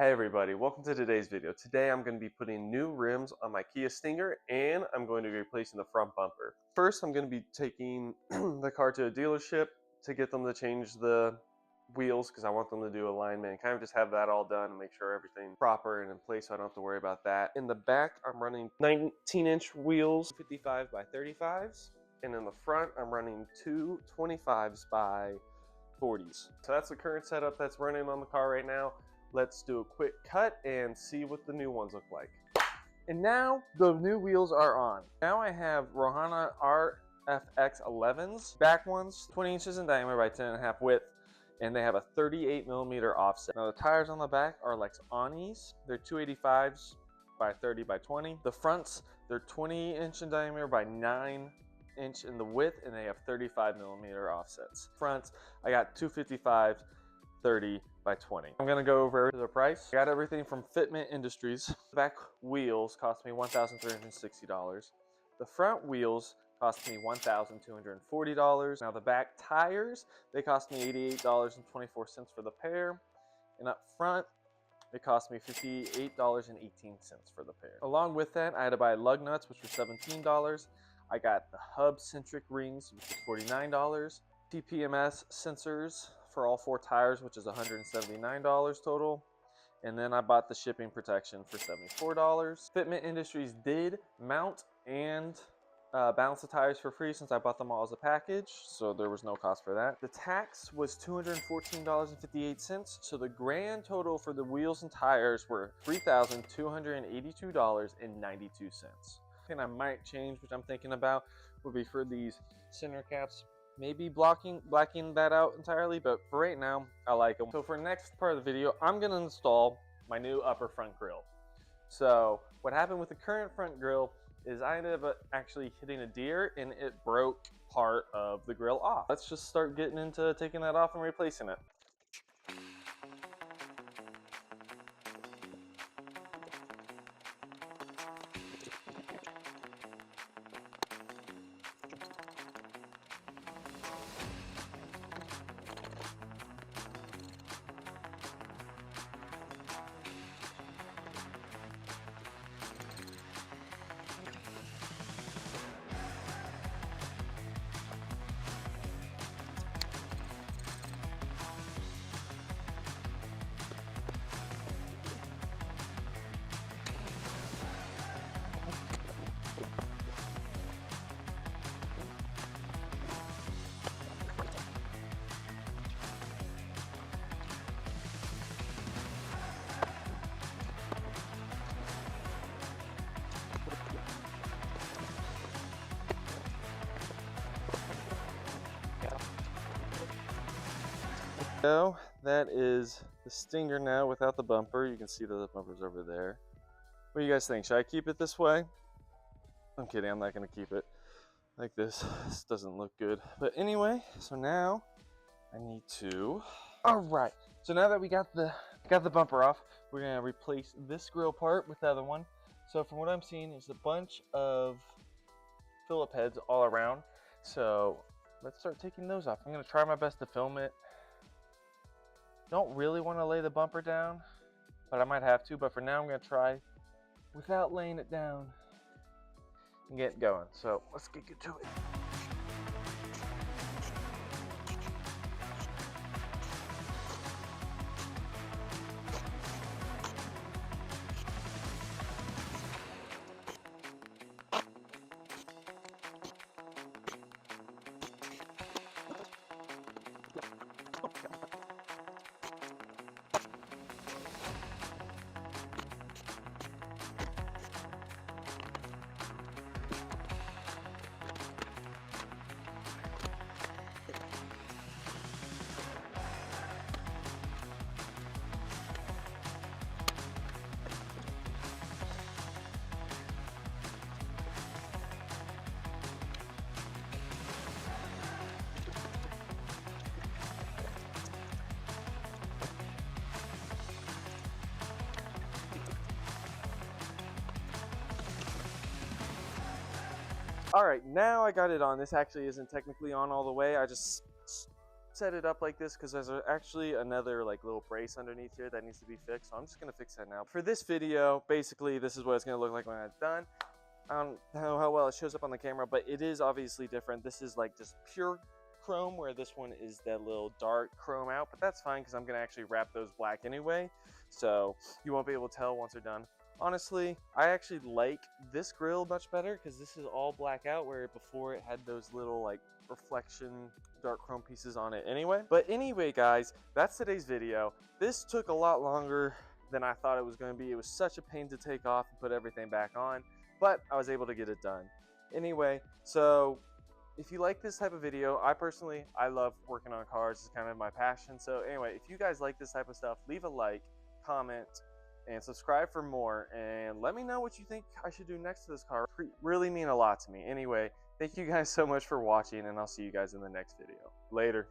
Hey everybody, welcome to today's video. Today I'm going to be putting new rims on my Kia Stinger and I'm going to be replacing the front bumper. First, I'm going to be taking the car to a dealership to get them to change the wheels because I want them to do alignment and kind of just have that all done and make sure everything's proper and in place so I don't have to worry about that. In the back, I'm running 19-inch wheels, 55 by 35s, and in the front, I'm running two 25s by 40s. So that's the current setup that's running on the car right now. Let's do a quick cut and see what the new ones look like. And now the new wheels are on. Now I have Rohana RFX 11s, back ones, 20 inches in diameter by 10.5 width, and they have a 38mm offset. Now the tires on the back are Lexanis. They're 285s by 30 by 20. The fronts, they're 20 inch in diameter by 9 inch in the width, and they have 35mm offsets. Fronts, I got 255 30 by 20. I'm gonna go over the price. I got everything from Fitment Industries. The back wheels cost me $1,360. The front wheels cost me $1,240. Now the back tires, they cost me $88.24 for the pair. And up front, it cost me $58.18 for the pair. Along with that, I had to buy lug nuts, which were $17. I got the hub centric rings, which was $49. TPMS sensors for all 4 tires, which is $179 total. And then I bought the shipping protection for $74. Fitment Industries did mount and balance the tires for free since I bought them all as a package, so there was no cost for that. The tax was $214.58, so the grand total for the wheels and tires were $3,282.92. Thing I might change, which I'm thinking about, would be for these center caps. Maybe blacking that out entirely, but for right now, I like them. So for the next part of the video, I'm gonna install my new upper front grille. So what happened with the current front grille is I ended up actually hitting a deer and it broke part of the grille off. Let's just start getting into taking that off and replacing it. So that is the Stinger now without the bumper. You can see that the bumper's over there. What do you guys think? Should I keep it this way? I'm kidding, I'm not gonna keep it like this. This doesn't look good. But anyway, so now I need to, all right. So now that we got the bumper off, we're gonna replace this grill part with the other one. So from what I'm seeing, is a bunch of Phillip heads all around. So let's start taking those off. I'm gonna try my best to film it. Don't really want to lay the bumper down, but I might have to. But for now, I'm going to try without laying it down and get going. So let's get to it. All right, now I got it on. This actually isn't technically on all the way. I just set it up like this because there's actually another like little brace underneath here that needs to be fixed. So I'm just gonna fix that now. For this video, basically this is what it's gonna look like when it's done. I don't know how well it shows up on the camera, but it is obviously different. This is like just pure chrome, where this one is that little dark chrome out, but that's fine because I'm gonna actually wrap those black anyway, so you won't be able to tell once they're done. Honestly, I actually like this grill much better because this is all black out, where before it had those little like reflection dark chrome pieces on it anyway. But anyway guys, that's today's video. This took a lot longer than I thought it was going to be. It was such a pain to take off and put everything back on, but I was able to get it done. Anyway, so if you like this type of video, I love working on cars. It's kind of my passion. So anyway, if you guys like this type of stuff, leave a like, comment, and subscribe for more, and let me know what you think I should do next to this car. It really mean a lot to me. Anyway, thank you guys so much for watching, and I'll see you guys in the next video. Later.